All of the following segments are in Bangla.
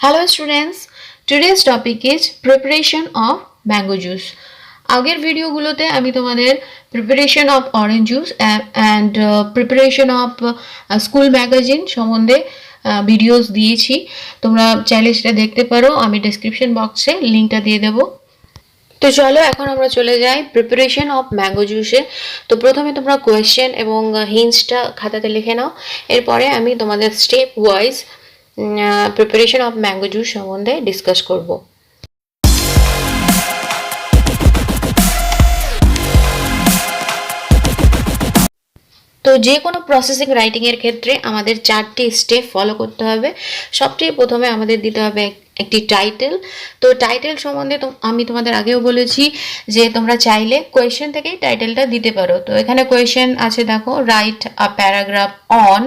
Hello students, today's topic is preparation of mango juice. আগের ভিডিওগুলোতে আমি তোমাদের preparation of orange juice and preparation of school magazine সম্বন্ধে ভিডিওস দিয়েছি। তোমরা চাইলে সেটা দেখতে পারো, আমি ডেসক্রিপশন বক্সে লিঙ্কটা দিয়ে দেবো। তো চলো এখন আমরা চলে যাই প্রিপারেশন অফ ম্যাঙ্গো জুসে। তো প্রথমে তোমরা কোয়েশ্চেন এবং হিন্টসটা খাতাতে লিখে নাও, এরপরে আমি তোমাদের step wise preparation of mango juice সম্বন্ধে ডিসকাস করব। তো যে কোনো প্রসেসিং রাইটিংয়ের ক্ষেত্রে আমাদের 4টি স্টেপ ফলো করতে হবে। সবচেয়ে প্রথমে আমাদের দিতে হবে একটি টাইটেল। তো টাইটেল সম্বন্ধে আমি তোমাদের আগেও বলেছি যে তোমরা চাইলে কোয়েশ্চেন থেকেই টাইটেলটা দিতে পারো। তো এখানে কোয়েশ্চেন আছে, দেখো, write a paragraph on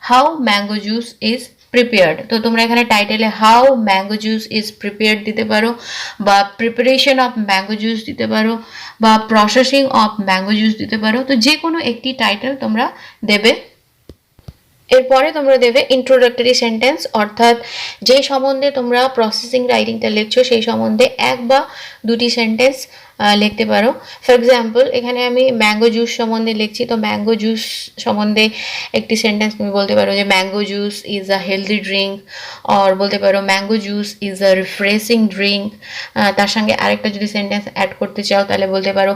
how mango juice is prepared. তো তোমরা এখানে টাইটেলে how mango juice is prepared দিতে পারো, বা প্রিপারেশন অফ ম্যাঙ্গো জুস দিতে পারো, বা প্রসেসিং অফ ম্যাঙ্গো জুস দিতে পারো। তো যে কোনো একটি টাইটেল তোমরা দেবে। এরপরে তোমরা দেবে ইন্ট্রোডাক্টরি সেন্টেন্স, অর্থাৎ যে সম্বন্ধে তোমরা প্রসেসিং রাইটিংটা লিখছো সেই সম্বন্ধে এক বা দুটি সেন্টেন্স লিখতে পারো। ফর এক্সাম্পল, এখানে আমি ম্যাঙ্গো জুস সম্বন্ধে লিখছি, তো ম্যাঙ্গো জুস সম্বন্ধে একটি সেন্টেন্স তুমি বলতে পারো যে mango juice is a healthy drink, or বলতে পারো mango juice is a refreshing drink. তার সঙ্গে আরেকটা যদি সেন্টেন্স অ্যাড করতে চাও তাহলে বলতে পারো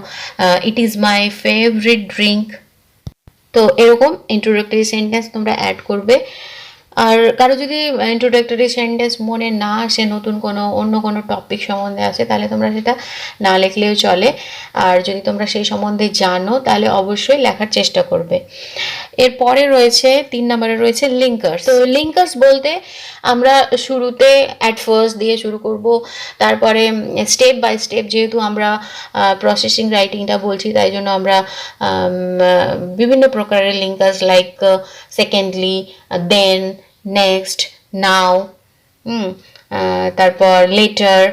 it is my favourite drink. তো এরকম ইন্ট্রোডাক্টরি সেন্টেন্স তোমরা অ্যাড করবে। আর কারো যদি ইন্ট্রোডাক্টরি সেন্টেন্স মনে না আসে, নতুন অন্য কোনো টপিক সম্বন্ধে আসে, তাহলে তোমরা সেটা না লিখলেও চলে। আর যদি তোমরা সেই সম্বন্ধে জানো তাহলে অবশ্যই লেখার চেষ্টা করবে। এরপরে রয়েছে 3 নম্বরে রয়েছে লিঙ্কার্স। তো লিঙ্কার্স বলতে আমরা শুরুতে অ্যাট ফার্স্ট দিয়ে শুরু করব, তারপরে স্টেপ বাই স্টেপ, যেহেতু আমরা প্রসেসিং রাইটিংটা বলছি তাই জন্য আমরা বিভিন্ন প্রকারের লিঙ্কার্স লাইক সেকেন্ডলি, দেন, নেক্সট, নাও, তারপর লেটার,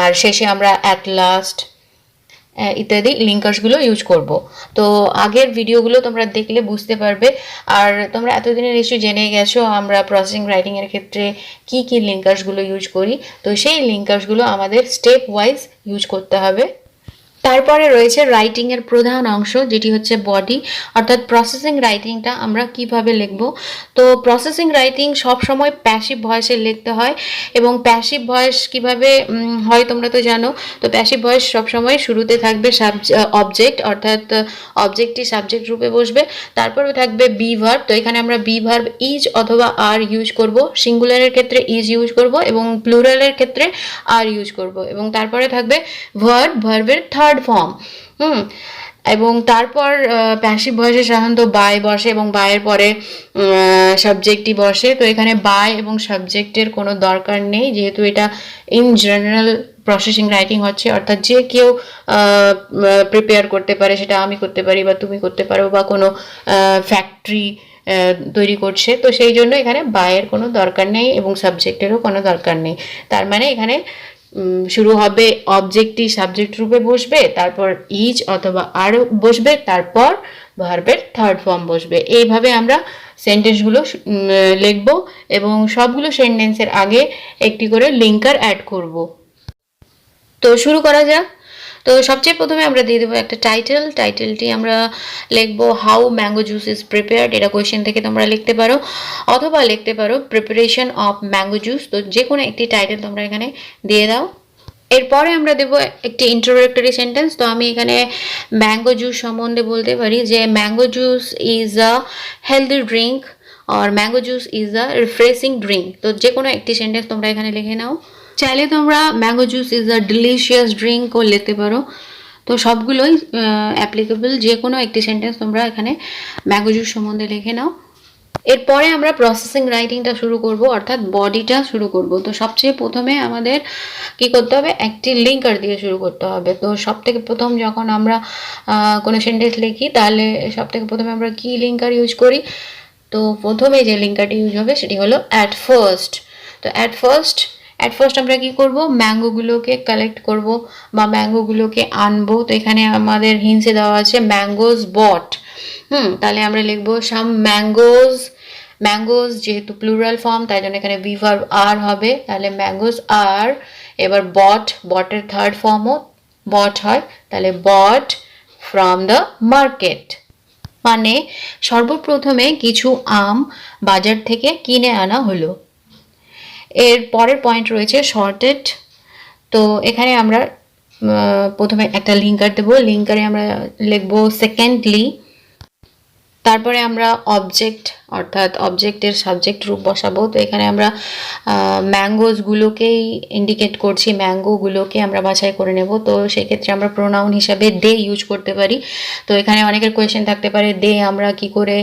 আর শেষে আমরা অ্যাট লাস্ট ইত্যাদি লিঙ্কার্সগুলো ইউজ করব। তো আগের ভিডিওগুলো তোমরা দেখলে বুঝতে পারবে। আর তোমরা এতদিনে নিশ্চয়ই জেনে গেছো আমরা প্রসেসিং রাইটিংয়ের ক্ষেত্রে কী কী লিঙ্কার্সগুলো ইউজ করি। তো সেই লিঙ্কার্সগুলো আমাদের স্টেপ ওয়াইজ ইউজ করতে হবে। তারপরে রয়েছে রাইটিংয়ের প্রধান অংশ, যেটি হচ্ছে বডি, অর্থাৎ প্রসেসিং রাইটিংটা আমরা কিভাবে লিখব। তো প্রসেসিং রাইটিং সবসময় প্যাসিভ ভয়েসে লিখতে হয়, এবং প্যাসিভ ভয়েস কিভাবে হয় তোমরা তো জানো। তো প্যাসিভ ভয়েস সবসময় শুরুতে থাকবে অবজেক্ট, অর্থাৎ অবজেক্টটি সাবজেক্ট রূপে বসবে, তারপরে থাকবে বি ভার্ব। তো এখানে আমরা বি ভার্ব ইজ অথবা আর ইউজ করব, সিঙ্গুলারের ক্ষেত্রে ইজ ইউজ করব এবং প্লুরালের ক্ষেত্রে আর ইউজ করব, এবং তারপরে থাকবে ভার্বের থার্ড ফর্ম। এবং তারপর প্যাসিভ ভয়েসে সাধারণত বাই বসে এবং বায়ের পরে সাবজেক্টই বসে। তো এখানে বাই এবং সাবজেক্টের কোনো দরকার নেই, যেহেতু এটা ইন জেনারেল প্রসেসিং রাইটিং হচ্ছে, অর্থাৎ যে কেউ প্রিপেয়ার করতে পারে, সেটা আমি করতে পারি বা তুমি করতে পারো, বা কোনো ফ্যাক্টরি তৈরি করছে। তো সেই জন্য এখানে বায়ের কোনো দরকার নেই এবং সাবজেক্টেরও কোনো দরকার নেই। তার মানে এখানে শুরু হবে অবজেক্টটি সাবজেক্ট রূপে বসবে, তারপর ইজ অথবা আর বসবে, তারপর ভার্বের থার্ড ফর্ম বসবে। এইভাবে আমরা সেন্টেন্সগুলো লিখব এবং সবগুলো সেন্টেন্সের আগে একটি করে লিঙ্কার অ্যাড করব। তো শুরু করা যাক। তো সবচেয়ে প্রথমে আমরা দিয়ে দেবো একটা টাইটেলটি আমরা লিখবো how mango juice is prepared. এটা কোয়েশ্চেন থেকে তোমরা লিখতে পারো, অথবা লিখতে পারো প্রিপারেশন অফ ম্যাঙ্গো জুস। তো যে কোনো একটি টাইটেল তোমরা এখানে দিয়ে দাও। এরপরে আমরা দেবো একটি ইন্ট্রোডাক্টরি সেন্টেন্স। তো আমি এখানে ম্যাঙ্গো জুস সম্বন্ধে বলতে পারি যে mango juice is a healthy drink, আর mango juice is a refreshing drink. তো যে কোনো একটি সেন্টেন্স তোমরা এখানে লিখে নাও। চাইলে তোমরা mango juice is a delicious ড্রিঙ্কও লিখতে পারো। তো সবগুলোই অ্যাপ্লিকেবল, যে কোনো একটি সেন্টেন্স তোমরা এখানে ম্যাঙ্গো জুস সম্বন্ধে লিখে নাও। এরপরে আমরা প্রসেসিং রাইটিংটা শুরু করব, অর্থাৎ বডিটা শুরু করব। তো সবচেয়ে প্রথমে আমাদের কি করতে হবে, একটি লিঙ্কার দিয়ে শুরু করতে হবে। তো সব থেকে প্রথম যখন আমরা কোনো সেন্টেন্স লিখি তাহলে সব থেকে প্রথমে আমরা কি লিঙ্কার ইউজ করি। তো প্রথমে যে লিঙ্কারটি ইউজ হবে সেটি হলো অ্যাট ফার্স্ট। তো অ্যাট ফার্স্ট আমরা কি করব, ম্যাঙ্গোগুলোকে কালেক্ট করব বা ম্যাঙ্গোগুলোকে আনবো। তো এখানে আমাদের হিন্টসে দেওয়া আছে ম্যাঙ্গোজ বট। তাহলে আমরা লিখবো সাম ম্যাঙ্গোজ ম্যাঙ্গোজ যেহেতু প্লুরাল ফর্ম তাই জন্য এখানে বি ভার্ব আর হবে, তাহলে ম্যাঙ্গোজ আর। এবার বটের থার্ড ফর্মও বট হয়, তাহলে বট ফ্রম দ্য মার্কেট, মানে সর্বপ্রথমে কিছু আম বাজার থেকে কিনে আনা হলো। এর পরের পয়েন্ট রয়েছে শর্টেড। তো এখানে আমরা প্রথমে একটা লিঙ্কার দেবো, লিঙ্কারে আমরা লিখবো সেকেন্ডলি, তারপরে আমরা অবজেক্ট অর্থাৎ অবজেক্টের সাবজেক্ট রূপ বসাবো। তো এখানে আমরা ম্যাঙ্গোজগুলোকেই ইন্ডিকেট করছি, ম্যাঙ্গোগুলোকে আমরা বাছাই করে নেব। তো সেক্ষেত্রে আমরা প্রোনাউন হিসাবে দে ইউজ করতে পারি। তো এখানে অনেকের কোয়েশ্চেন থাকতে পারে দে আমরা কি করে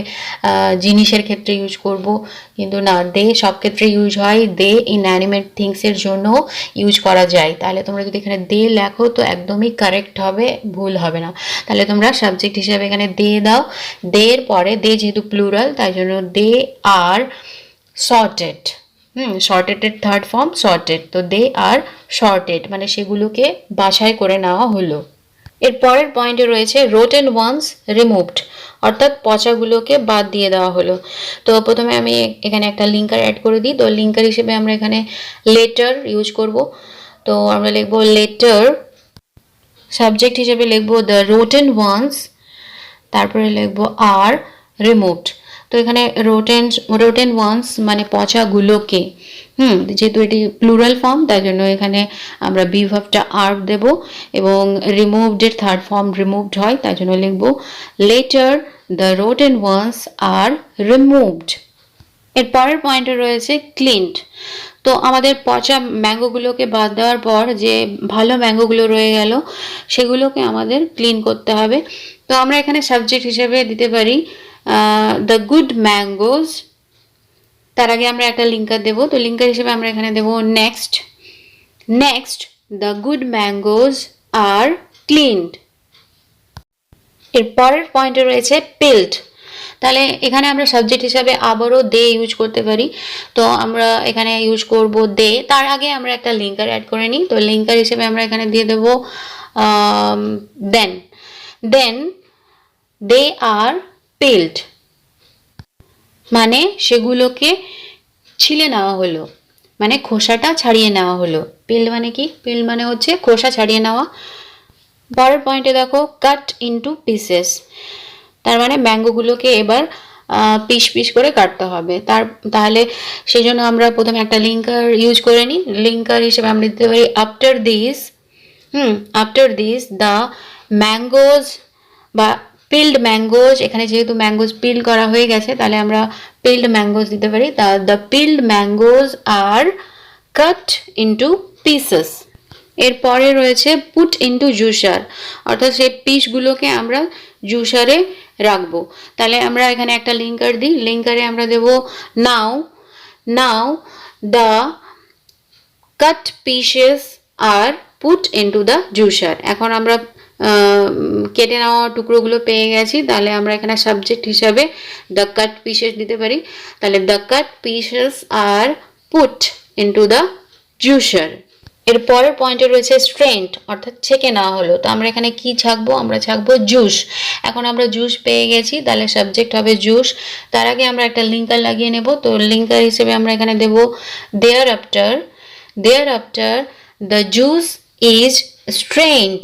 জিনিসের ক্ষেত্রে ইউজ করব, কিন্তু না, দে সব ক্ষেত্রে ইউজ হয়, দে ইনঅ্যানিমেট থিংসের জন্য ইউজ করা যায়। তাহলে তোমরা যদি এখানে দে লেখো তো একদমই কারেক্ট হবে, ভুল হবে না। তাহলে তোমরা সাবজেক্ট হিসাবে এখানে দে দাও। দের পরে দে যেহেতু প্লুরাল তাই জন্য দে আর সর্টেড। সর্টেডের থার্ড ফর্ম সর্টেড, তো দে আর সর্টেড মানে সেগুলোকে বাছাই করে নেওয়া হলো। এর পরের পয়েন্টে রয়েছে রোটেন ওয়ান্স রিমুভড, অর্থাৎ পচাগুলোকে বাদ দিয়ে দেওয়া হলো। তো প্রথমে আমি এখানে একটা লিঙ্কার অ্যাড করে দিই। তো লিঙ্কার হিসেবে আমরা এখানে লেটার ইউজ করব। তো আমরা লিখবো লেটার, সাবজেক্ট হিসেবে লিখবো দ্য রোটেন ওয়ান্স, তারপরে লিখবো আর রিমুভড। তো এখানে রোটেন ওয়ান্স মানে পচাগুলোকে, যেহেতু এটি প্লুরাল ফর্ম তাই জন্য এখানে আমরা বি ভার্বটা আর দেব, এবং রিমুভডের থার্ড ফর্ম রিমুভড হয় তাই জন্য লিখবো later the rotten ones are removed. এর পরের পয়েন্টে রয়েছে ক্লিনড। তো আমাদের পচা ম্যাঙ্গোগুলোকে বাদ দেওয়ার পর যে ভালো ম্যাঙ্গোগুলো রয়ে গেল সেগুলোকে আমাদের ক্লিন করতে হবে। তো আমরা এখানে সাবজেক্ট হিসেবে দিতে পারি দ্য গুড ম্যাঙ্গোজ, তার আগে আমরা একটা লিঙ্কার দেবো। তো লিঙ্কার হিসেবে আমরা এখানে দেবো next the good mangoes are cleaned. এর পরের পয়েন্টে রয়েছে পিল্ড। তাহলে এখানে আমরা সাবজেক্ট হিসাবে আবারও দে ইউজ করতে পারি। তো আমরা এখানে ইউজ করব দে, তার আগে আমরা একটা লিঙ্কার অ্যাড করে নিই। তো লিঙ্কার হিসেবে আমরা এখানে দিয়ে দেব দেন দে আর পিল্ড, মানে সেগুলোকে ছিলে নেওয়া হলো, মানে খোসাটা ছাড়িয়ে নেওয়া হলো। পিল্ড মানে কি? পিল্ড মানে হচ্ছে খোসা ছাড়িয়ে নেওয়া। পরের পয়েন্টে দেখো কাট ইনটু পিসেস, তার মানে ম্যাঙ্গোগুলোকে এবার পিস করে কাটতে হবে। তাহলে সেই জন্য আমরা প্রথমে একটা লিঙ্কার ইউজ করে নিই। লিঙ্কার হিসেবে আমরা দিতে পারি আফটার দিস দ্য ম্যাঙ্গোজ বা পিল্ড ম্যাঙ্গোজ, এখানে যেহেতু ম্যাঙ্গোজ পিল করা হয়ে গেছে তাহলে আমরা পিল্ড ম্যাঙ্গোজ দিতে পারি। The peeled mangoes are cut into pieces. এরপরে রয়েছে পুট ইনটু জুসার, অর্থাৎ সেই পিসগুলোকে আমরা জুসারে রাখবো। তাহলে আমরা এখানে একটা লিঙ্কার দিই। লিঙ্কারে আমরা দেব now the cut pieces are put into the juicer. এখন আমরা কেটে নেওয়া টুকরোগুলো পেয়ে গেছি, তাহলে আমরা এখানে সাবজেক্ট হিসাবে দ্য কাট পিসেস দিতে পারি। তাহলে the cut pieces are put into the juicer. এর পরের পয়েন্টে রয়েছে স্ট্রেন্ট, অর্থাৎ ছেঁকে নেওয়া হলো। তো আমরা এখানে কি ছাঁকবো? আমরা ছাঁকবো জুস। এখন আমরা জুস পেয়ে গেছি, তাহলে সাবজেক্ট হবে জুস। তার আগে আমরা একটা লিঙ্কার লাগিয়ে নেব। তো লিঙ্কার হিসেবে আমরা এখানে দেব thereafter the juice is strained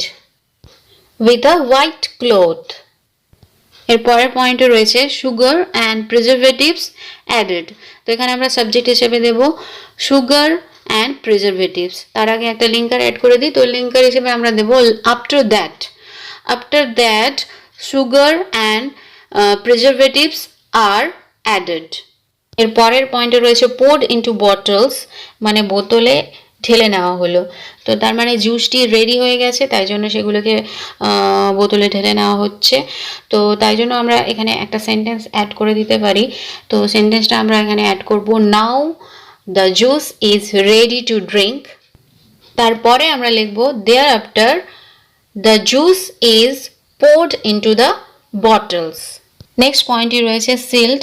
with a white cloth. এর পরের পয়েন্টে রয়েছে সুগার অ্যান্ড প্রিজারভেটিভস অ্যাডেড। তো এখানে আমরা সাবজেক্ট হিসেবে দেব সুগার অ্যান্ড প্রিজারভেটিভস। তার আগে একটা লিঙ্কার অ্যাড করে দিই। তো লিঙ্কার হিসেবে আমরা দেব after that sugar and preservatives are added. এর পরের পয়েন্টে রয়েছে পোর্ড ইনটু বটলস, মানে বোতলে ঢেলে নেওয়া হলো। তো তার মানে জুসটি রেডি হয়ে গেছে তাই জন্য সেগুলোকে বোতলে ঢেলে নেওয়া হচ্ছে। তো তাই জন্য আমরা এখানে একটা সেন্টেন্স অ্যাড করে দিতে পারি। তো সেন্টেন্সটা আমরা এখানে অ্যাড করব now the juice is ready to drink. তারপরে আমরা লিখব thereafter the juice is poured into the bottles. Next পয়েন্টটি রয়েছে সিল্ড।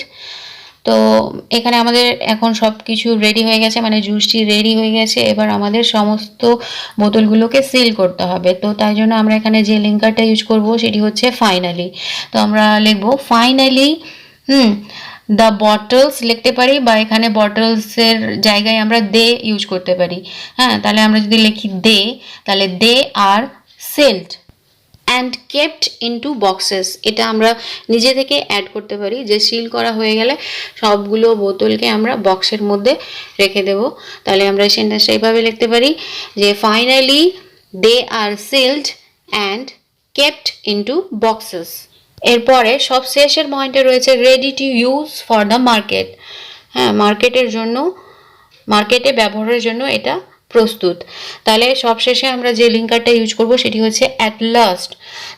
তো এখানে আমাদের এখন সব কিছু রেডি হয়ে গেছে, মানে জুসটি রেডি হয়ে গেছে। এবার আমাদের সমস্ত বোতলগুলোকে সিল করতে হবে। তো তাই জন্য আমরা এখানে যে লিঙ্কারটা ইউজ করব সেটি হচ্ছে ফাইনালি। তো আমরা লিখব ফাইনালি দ্য বটলস লিখতে পারি, বা এখানে বটলসের জায়গায় আমরা দে ইউজ করতে পারি। হ্যাঁ, তাহলে আমরা যদি লিখি দে, তাহলে they are sealed and kept into boxes, এটা আমরা নিজে থেকে অ্যাড করতে পারি, যে সিল করা হয়ে গেলে সবগুলো বোতলকে আমরা বক্সের মধ্যে রেখে দেব। তাহলে আমরা সেন্টেন্সটা এইভাবে লিখতে পারি যে finally they are sealed and kept into boxes. এরপরে সব শেষের পয়েন্টে রয়েছে ready to use for the market. হ্যাঁ, মার্কেটে ব্যবহারের জন্য এটা প্রস্তুত। তাহলে সবশেষে আমরা যে লিঙ্কারটা ইউজ করব সেটি হচ্ছে অ্যাট লাস্ট।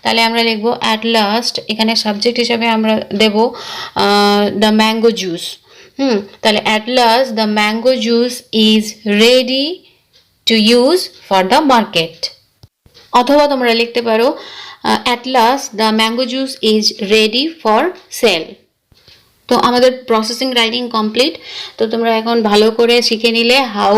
তাহলে আমরা লিখব অ্যাট লাস্ট, এখানে সাবজেক্ট হিসাবে আমরা দেব দ্য ম্যাঙ্গো জুস। তাহলে at last the mango juice is ready to use for the market. অথবা তোমরা লিখতে পারো at last the mango juice is ready for sale. তো আমাদের প্রসেসিং রাইটিং কমপ্লিট। তো তোমরা এখন ভালো করে শিখে নিলে how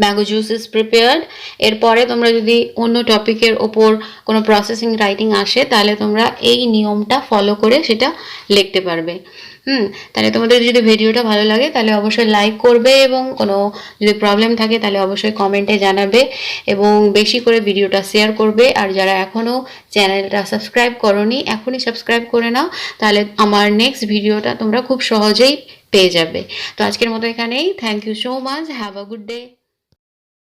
mango juice is prepared. এরপরে তোমরা যদি অন্য টপিকের ওপর কোনো প্রসেসিং রাইটিং আসে, তাহলে তোমরা এই নিয়মটা ফলো করে সেটা লিখতে পারবে। তাহলে তোমাদের যদি ভিডিওটা ভালো লাগে তাহলে অবশ্যই লাইক করবে, এবং কোনো যদি প্রবলেম থাকে তাহলে অবশ্যই কমেন্টে জানাবে, এবং বেশি করে ভিডিওটা শেয়ার করবে। আর যারা এখনও চ্যানেলটা সাবস্ক্রাইব করোনি, এখনই সাবস্ক্রাইব করে নাও, তাহলে আমার নেক্সট ভিডিওটা তোমরা খুব সহজেই পেয়ে যাবে। তো আজকের মতো এখানেই। Thank you so much, have a good day.